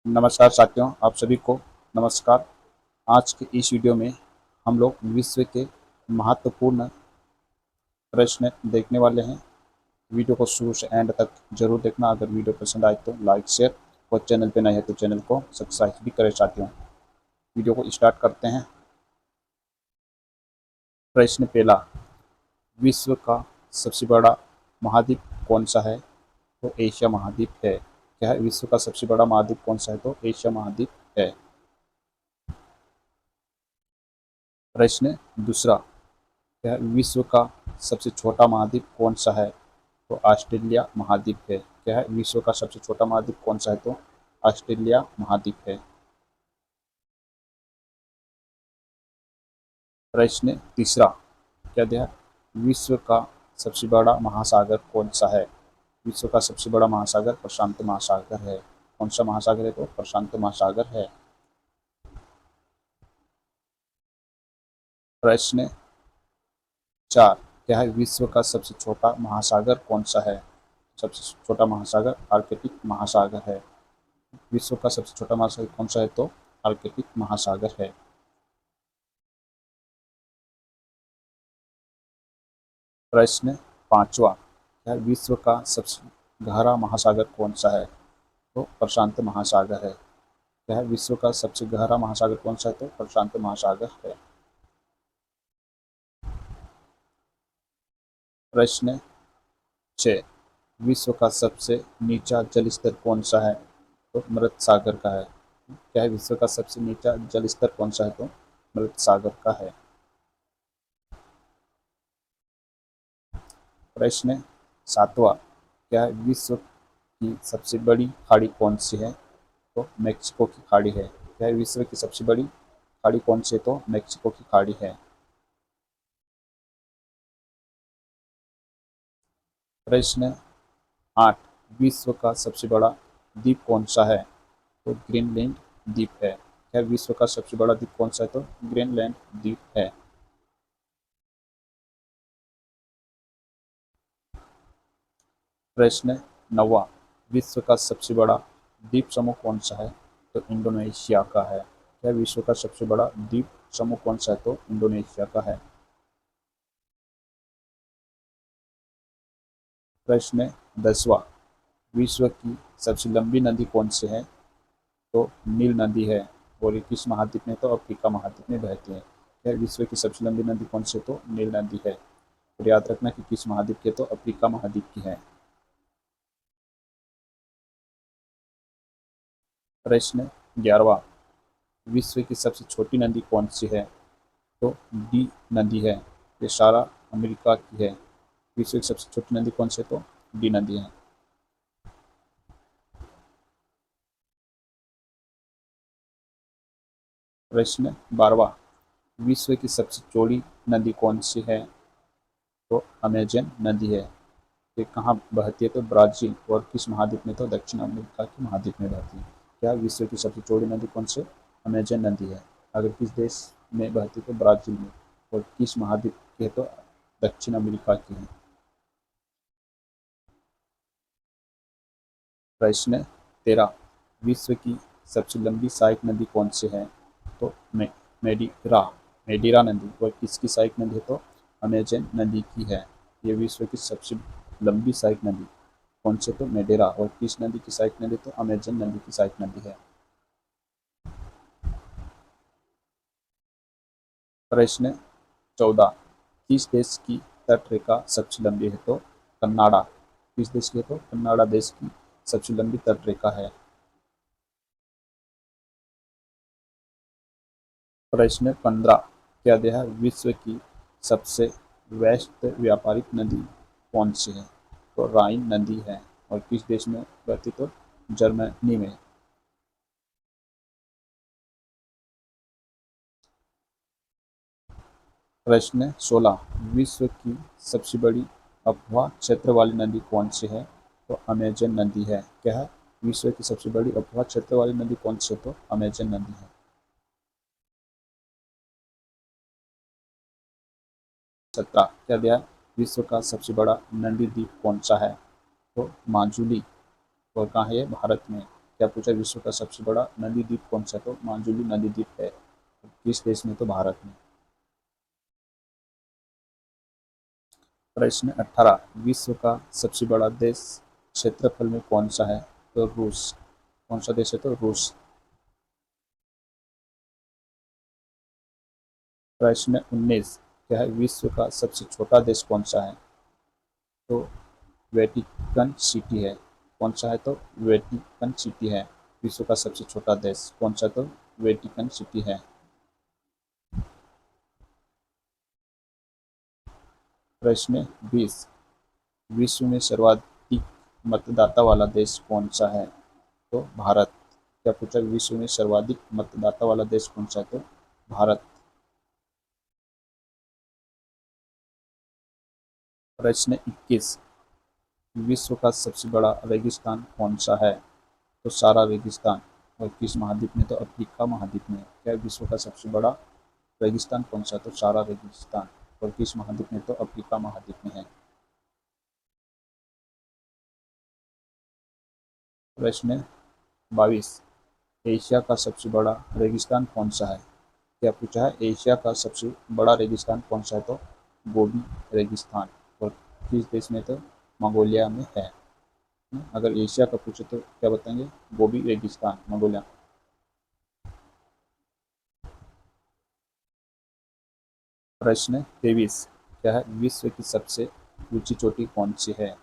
नमस्कार साथियों, आप सभी को नमस्कार। आज के इस वीडियो में हम लोग विश्व के महत्वपूर्ण प्रश्न देखने वाले हैं। वीडियो को शुरू से एंड तक जरूर देखना। अगर वीडियो पसंद आए तो लाइक शेयर, और चैनल पे नए हैं तो चैनल को सब्सक्राइब भी करें साथियों। वीडियो को स्टार्ट करते हैं। प्रश्न पहला, विश्व का सबसे बड़ा महाद्वीप कौन सा है? तो एशिया महाद्वीप है। क्या है? विश्व का सबसे बड़ा महाद्वीप कौन सा है? तो एशिया महाद्वीप है। प्रश्न दूसरा, क्या है? विश्व का सबसे छोटा महाद्वीप कौन सा है? तो ऑस्ट्रेलिया महाद्वीप है। क्या है? विश्व का सबसे छोटा महाद्वीप कौन सा है? तो ऑस्ट्रेलिया महाद्वीप है। प्रश्न तीसरा, क्या दिया? विश्व का सबसे बड़ा महासागर कौन सा है? विश्व का सबसे बड़ा महासागर प्रशांत महासागर है। कौन सा महासागर है? तो प्रशांत महासागर है। प्रश्न चार, क्या है? विश्व का सबसे छोटा महासागर कौन सा है? सबसे छोटा महासागर आर्कटिक महासागर है। विश्व का सबसे छोटा महासागर कौन सा है? तो आर्कटिक महासागर है। प्रश्न पांचवा, क्या है? विश्व का सबसे गहरा महासागर कौन सा है? तो प्रशांत महासागर है। क्या है? विश्व का सबसे गहरा महासागर कौन सा है? तो प्रशांत महासागर है। प्रश्न 6, विश्व का सबसे नीचा जल स्तर कौन सा है? तो मृत सागर का है। क्या है? विश्व का सबसे नीचा जल स्तर कौन सा है? तो मृत सागर का है। प्रश्न 7वां, क्या है? विश्व की सबसे बड़ी खाड़ी कौन सी है? तो मेक्सिको की खाड़ी है। क्या है? विश्व की सबसे बड़ी खाड़ी कौन सी है? तो मेक्सिको की खाड़ी है। प्रश्न 8, विश्व का सबसे बड़ा द्वीप कौन सा है? तो ग्रीनलैंड द्वीप है। क्या विश्व का सबसे बड़ा द्वीप कौन सा है? तो ग्रीनलैंड द्वीप है। प्रश्न 9, विश्व का सबसे बड़ा द्वीप समूह कौन सा है? तो इंडोनेशिया का है। क्या विश्व का सबसे बड़ा द्वीप समूह कौन सा है? तो इंडोनेशिया का है। प्रश्न 10वां, विश्व की सबसे लंबी नदी कौन सी है? तो नील नदी है। और ये किस महाद्वीप में? तो अफ्रीका महाद्वीप में बहती है। क्या विश्व की सबसे लंबी नदी कौन सी है? तो नील नदी है। और याद रखना कि किस महाद्वीप की है? तो अफ्रीका महाद्वीप की है। प्रश्न 11वां, विश्व की सबसे छोटी नदी कौन सी है? तो डी नदी है। ये सारा अमेरिका की है। विश्व की सबसे छोटी नदी कौन सी है? तो डी नदी है। प्रश्न 12वां, विश्व की सबसे चौड़ी नदी कौन सी है? तो अमेजन नदी है। ये कहाँ बहती है? तो ब्राजील और किस महाद्वीप में? तो दक्षिण अमेरिका के महाद्वीप में बहती है। क्या विश्व की सबसे चौड़ी नदी कौन सी? अमेजन नदी है। अगर किस देश में बहती है? तो ब्राजील में। और किस महाद्वीप की है? तो दक्षिण अमेरिका की है। प्रश्न 13, विश्व की सबसे लंबी सहायक नदी कौन सी है? तो मेडिरा मेडिरा नदी। और किसकी सहायक नदी है? तो अमेजन नदी की है। ये विश्व की सबसे लंबी सहायक नदी कौन से? तो मेडेरा। और किस नदी की सहायक नदी? तो अमेजन नदी की सहायक नदी है। प्रश्न 14, किस देश की तटरेखा सबसे लंबी है? तो कन्नाडा। किस देश की है? तो कन्नाडा देश की सबसे लंबी तटरेखा है। प्रश्न 15, क्या दिया है? विश्व की सबसे व्यस्त व्यापारिक नदी कौन सी है? तो राइन नदी है। और किस देश में बहती? तो जर्मनी में। प्रश्न 16, विश्व की सबसे बड़ी अफवाह क्षेत्र वाली नदी कौन सी है? तो अमेजन नदी है। क्या है? विश्व की सबसे बड़ी अफवाह क्षेत्र वाली नदी कौन सी है? तो अमेजन नदी है। 17, क्या दिया है? विश्व का सबसे बड़ा नदी द्वीप कौन सा है? तो माजुली। और कहाँ है? भारत में। क्या पूछा, विश्व का सबसे बड़ा नदी द्वीप कौन सा, तो माजुली नदी द्वीप है। किस देश में, तो भारत में। प्रश्न 18, विश्व का सबसे बड़ा देश क्षेत्रफल में कौन सा है, तो रूस। कौन सा देश है, तो रूस। प्रश्न 19, क्या है विश्व का सबसे छोटा देश कौन सा है, तो वेटिकन सिटी है। कौन सा है, तो वेटिकन सिटी है। विश्व का सबसे छोटा देश कौन सा, तो वेटिकन सिटी है। प्रश्न 20, विश्व में सर्वाधिक मतदाता वाला देश कौन सा है, तो भारत। क्या पूछा, विश्व में सर्वाधिक मतदाता वाला देश कौन सा है, तो भारत। प्रश्न 21, विश्व का सबसे बड़ा रेगिस्तान कौन सा है, तो सारा रेगिस्तान। और किस महाद्वीप में, तो अफ्रीका महाद्वीप में। क्या विश्व का सबसे बड़ा रेगिस्तान कौन सा, तो सारा रेगिस्तान। और किस महाद्वीप में, तो अफ्रीका महाद्वीप में है। प्रश्न 22, एशिया का सबसे बड़ा रेगिस्तान कौन सा है। क्या पूछा है, एशिया का सबसे बड़ा रेगिस्तान कौन सा है, तो गोबी रेगिस्तान। और किस देश में, तो मंगोलिया में है। अगर एशिया का पूछे तो क्या बताएंगे, गोबी रेगिस्तान, मंगोलिया। प्रश्न 23, क्या है विश्व की सबसे ऊंची चोटी कौन सी है,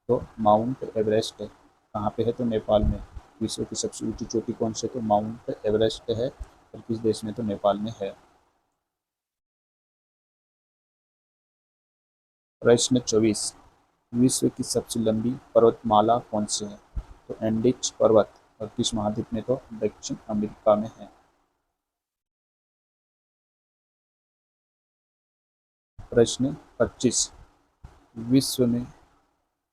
तो माउंट एवरेस्ट है। कहाँ पे है, तो नेपाल में। विश्व की सबसे ऊंची चोटी कौन सी है, तो माउंट एवरेस्ट है। और किस देश में, तो नेपाल में है। प्रश्न 24, विश्व की सबसे लंबी पर्वतमाला कौन सी है, तो एंडीज पर्वत। और किस महाद्वीप में, तो दक्षिण अमेरिका में है। प्रश्न 25, विश्व में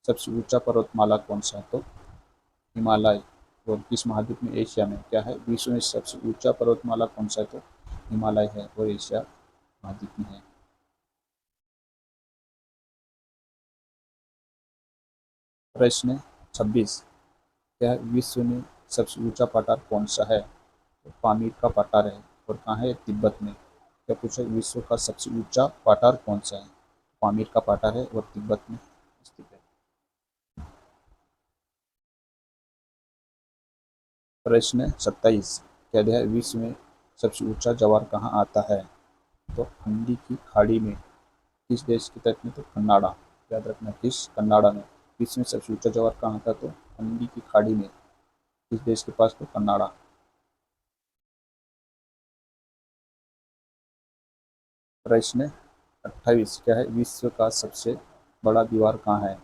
सबसे ऊंचा पर्वतमाला कौन सा है, तो हिमालय। और किस महाद्वीप में, एशिया में। क्या है विश्व में सबसे ऊंचा पर्वतमाला कौन सा है, तो हिमालय है, और एशिया महाद्वीप में है। प्रश्न 26, क्या है विश्व में सबसे ऊंचा पठार कौन सा है, तो पामीर का पठार है। और कहाँ है, तिब्बत में। क्या पूछा, विश्व का सबसे ऊंचा पठार कौन सा है, पामीर का पठार है, और तिब्बत में स्थित है। प्रश्न 27, कह दिया है विश्व में सबसे ऊंचा ज्वार कहाँ आता है, तो अंडी की खाड़ी में। किस देश की तट में, तो कन्नाडा। याद रखना, किस, कन्नाडा में। विश्व में सबसे ऊंचा ज्वार कहाँ था, तो अंडी की खाड़ी में। किस देश के पास, तो कन्नाडा। प्रश्न 28, क्या है विश्व का सबसे बड़ा दीवार कहाँ है,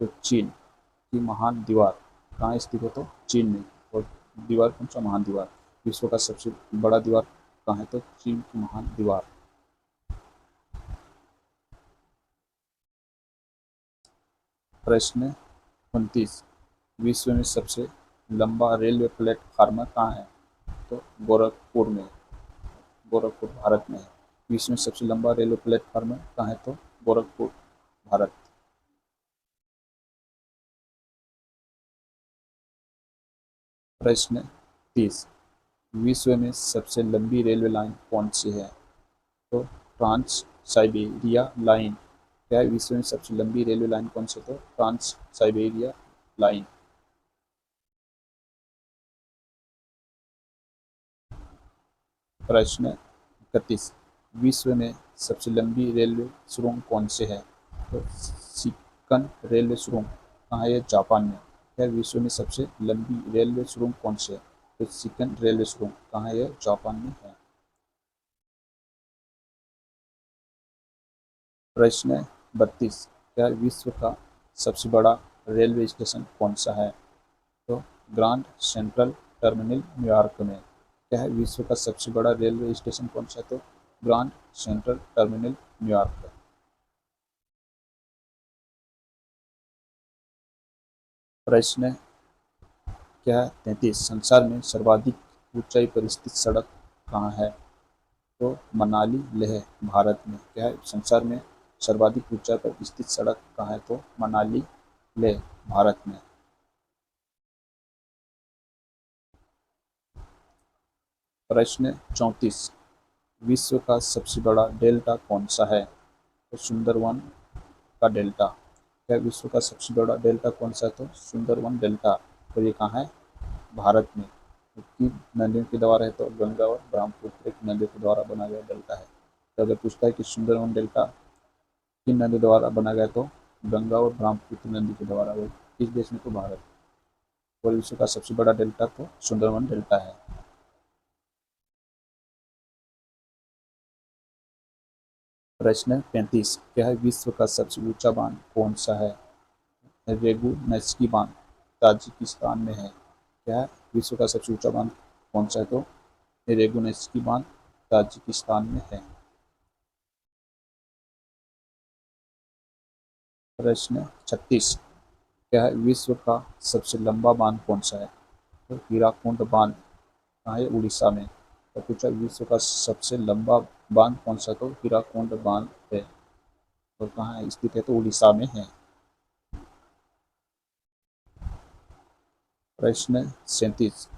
तो चीन की महान दीवार कहाँ स्थित है, तो चीन में। और दीवार कौन सा, महान दीवार। विश्व का सबसे बड़ा दीवार कहाँ है, तो चीन की महान दीवार। प्रश्न 29, विश्व में सबसे लंबा रेलवे प्लेटफार्म कहाँ है, तो गोरखपुर में। गोरखपुर भारत में है। विश्व में सबसे लंबा रेलवे प्लेटफार्म कहाँ है, तो गोरखपुर भारत। प्रश्न 30, विश्व में सबसे लंबी रेलवे लाइन कौन सी है, तो ट्रांस साइबेरिया लाइन। क्या है विश्व में सबसे लंबी रेलवे लाइन कौन सी है, तो ट्रांस साइबेरिया लाइन। प्रश्न 31, विश्व में सबसे लंबी रेलवे सुरंग कौन से है, तो सिकन रेलवे सुरंग कहाँ है, जापान में। क्या विश्व में सबसे लंबी रेलवे सुरंग कौन से है, तो सिकन रेलवे सुरंग कहाँ है, जापान में है। प्रश्न 32, क्या विश्व का सबसे बड़ा रेलवे स्टेशन कौन सा है, तो ग्रांड सेंट्रल टर्मिनल न्यूयॉर्क में। क्या है विश्व का सबसे बड़ा रेलवे स्टेशन कौन सा है, तो ग्रांड सेंट्रल टर्मिनल न्यूयॉर्क। प्रश्न क्या है 33, संसार में सर्वाधिक ऊंचाई पर स्थित सड़क कहाँ है, तो मनाली लेह भारत में। क्या है संसार में सर्वाधिक ऊंचाई पर स्थित सड़क कहाँ है, तो मनाली लेह भारत में। प्रश्न 34, विश्व का सबसे बड़ा डेल्टा कौन सा है? तो सुंदरवन का डेल्टा। क्या विश्व का सबसे बड़ा डेल्टा कौन सा है? तो सुंदरवन डेल्टा। और ये कहाँ है? भारत में। किन नदियों के द्वारा है? तो गंगा और ब्रह्मपुत्र एक नदियों के द्वारा बना गया डेल्टा है। तो अगर पूछता है कि सुंदरवन डेल्टा किन नदी द्वारा बना गया, तो गंगा और ब्रह्मपुत्र नदी के द्वारा। वो किस देश में? तो भारत। और विश्व का सबसे बड़ा डेल्टा तो सुंदरवन डेल्टा है। प्रश्न 35, क्या है विश्व का सबसे ऊंचा बांध कौन सा है? रेगुनस्की बांध ताजिकिस्तान में है। क्या है विश्व का सबसे ऊंचा बांध कौन सा है? तो रेगुनस्की बांध ताजिकिस्तान में है। प्रश्न 36, क्या है विश्व का सबसे लंबा बांध कौन सा है? तो हीराकुंड बांध कहाँ है? उड़ीसा में। तो पूछा विश्व का सबसे लंबा बांध कौन सा? तो हीराकुंड बांध है। और कहाँ है स्थित है? तो उड़ीसा में है। प्रश्न 37,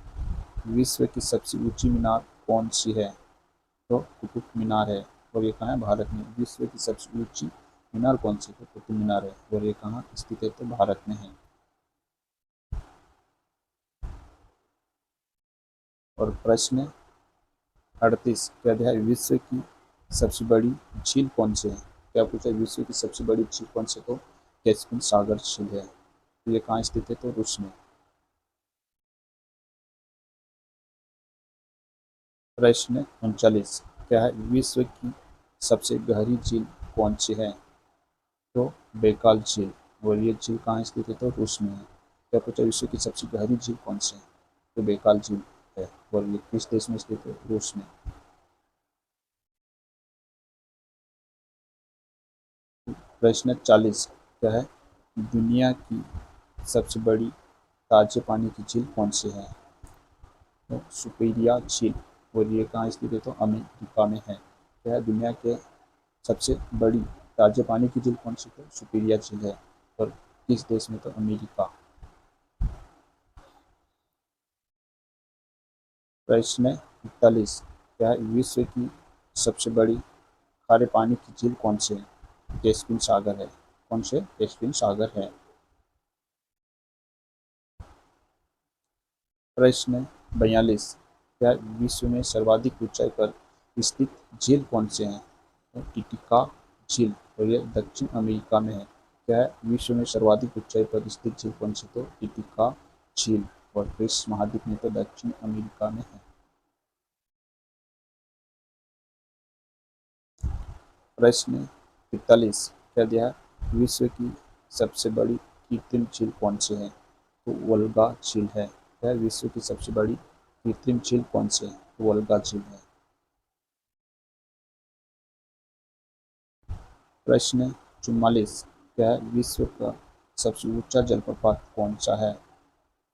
विश्व की सबसे ऊंची मीनार कौन सी है? तो कुतुब मीनार है। और ये कहाँ है? भारत में। विश्व की सबसे ऊंची मीनार कौन सी? तो कुतुब मीनार है। और ये कहाँ स्थित है? तो भारत में है। और प्रश्न 38, क्या है विश्व की सबसे बड़ी झील कौन सी है? क्या पूछा विश्व की सबसे बड़ी झील कौन सी? तो कैस्पियन सागर झील है। तो ये कहाँ स्थित है? तो रूस में। प्रश्न 39, क्या है विश्व की सबसे गहरी झील कौन सी है? तो बैकाल झील। और ये झील कहाँ स्थित है? तो रूस में है। क्या पूछा विश्व की सबसे गहरी झील कौन सी है? तो बैकाल झील है। और ये किस देश में स्थित है? रूस में। प्रश्न 40, क्या है दुनिया की सबसे बड़ी ताजे पानी की झील कौन सी है? तो सुपीरिया झील। और ये कहाँ स्थित है? तो अमेरिका में है। क्या है दुनिया के सबसे बड़ी ताजे पानी की झील कौन सी? तो सुपीरिया झील है। और किस देश में? तो अमेरिका। प्रश्न 41, क्या है विश्व की सबसे बड़ी खारे पानी की झील कौन सी है? कैस्पियन सागर है। कौन से? कैस्पियन सागर है। प्रश्न 42, क्या विश्व में सर्वाधिक ऊंचाई पर स्थित झील कौन से हैं? तो टिटिका झील। और यह दक्षिण अमेरिका में है। क्या है विश्व में सर्वाधिक ऊंचाई पर स्थित झील कौन सी? तो टिटिका झील। और किस महाद्वीप में? तो दक्षिण अमेरिका में है। प्रश्न 43, क्या दिया है विश्व की सबसे बड़ी कृत्रिम झील कौन सी है? तो वोल्गा झील है। क्या विश्व की सबसे बड़ी कृत्रिम झील कौन सी है? तो वोल्गा झील है। प्रश्न 44, क्या विश्व का सबसे ऊंचा जलप्रपात कौन सा है?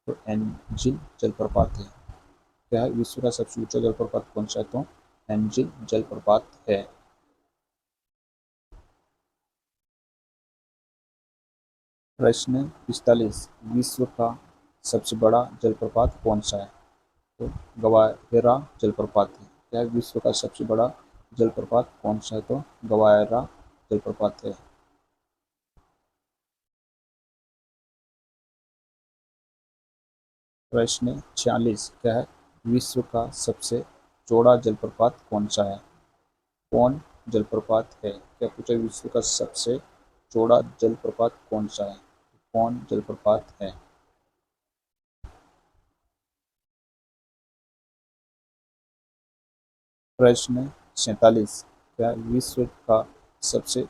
तो एंजिल जलप्रपात है। क्या विश्व का सबसे ऊंचा जलप्रपात कौन सा है? तो एंजिल जलप्रपात है। प्रश्न 45, विश्व का सबसे बड़ा जलप्रपात कौन सा है? तो गवायरा जलप्रपात है। क्या विश्व का सबसे बड़ा जलप्रपात कौन सा है? तो गवायरा जलप्रपात है। प्रश्न 46, क्या है विश्व का सबसे चौड़ा जलप्रपात कौन सा है? कौन जलप्रपात है। क्या पूछा विश्व का सबसे चौड़ा जलप्रपात कौन सा है? कौन जलप्रपात है। प्रश्न 47, क्या विश्व का सबसे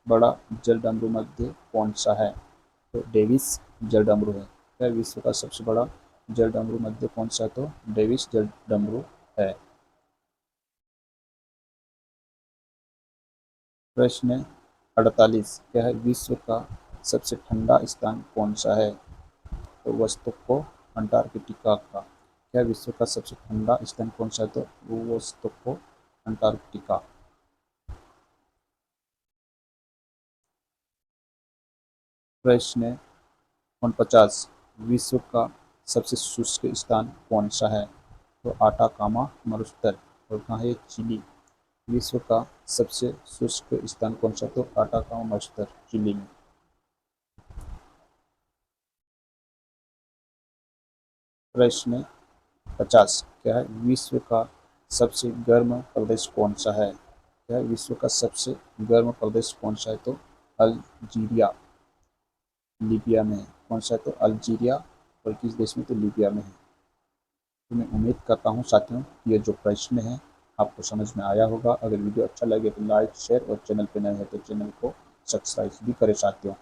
बड़ा जलडमरू मध्य कौन सा है? तो डेविस जलडमरू है। क्या विश्व का सबसे बड़ा जलडमरू मध्य कौन सा है? तो डेविस जलडमरू है। प्रश्न 48, क्या है विश्व का सबसे ठंडा स्थान कौन सा है? तो वोस्तोको अंटार्कटिका का। क्या विश्व का सबसे ठंडा स्थान कौन सा है? तो वोस्तोको अंटार्कटिका। प्रश्न 49, विश्व का सबसे शुष्क स्थान कौन सा है? तो आटाकामा मरुस्थल। और कहाँ है? चिली। विश्व का सबसे शुष्क स्थान कौन सा? तो आटाकामा मरुस्थल, चिली में। प्रश्न 50 क्या है? विश्व का सबसे गर्म प्रदेश कौन सा है? क्या है? विश्व का सबसे गर्म प्रदेश कौन सा है? तो अल्जीरिया, लीबिया में है। कौन सा है? तो अल्जीरिया। और किस देश में? तो लीबिया में है। तो मैं उम्मीद करता हूँ साथियों ये जो प्रश्न है आपको समझ में आया होगा। अगर वीडियो अच्छा लगे तो लाइक शेयर और चैनल पर नए हैं तो चैनल को सब्सक्राइब भी करें साथियों।